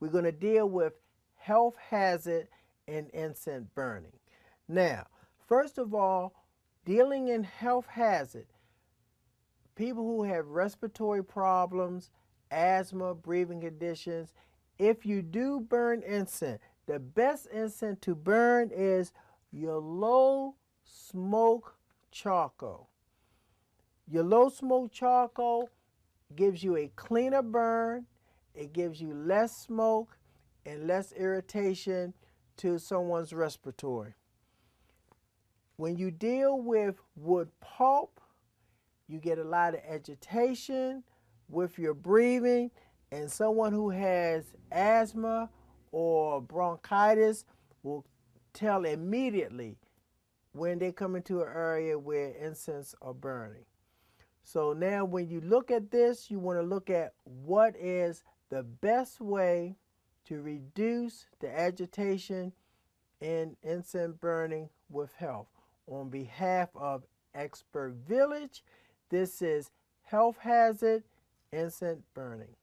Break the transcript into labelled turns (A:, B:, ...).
A: we're going to deal with health hazard in incense burning. Now, first of all, dealing in health hazard, people who have respiratory problems, asthma, breathing conditions, if you do burn incense, the best incense to burn is your low smoke charcoal. Your low smoke charcoal gives you a cleaner burn, it gives you less smoke and less irritation to someone's respiratory. When you deal with wood pulp, you get a lot of agitation with your breathing, and someone who has asthma or bronchitis will tell immediately when they come into an area where incense are burning. So now when you look at this, you want to look at what is the best way to reduce the agitation in incense burning with health. On behalf of Expert Village, this is Health Hazard Incense Burning.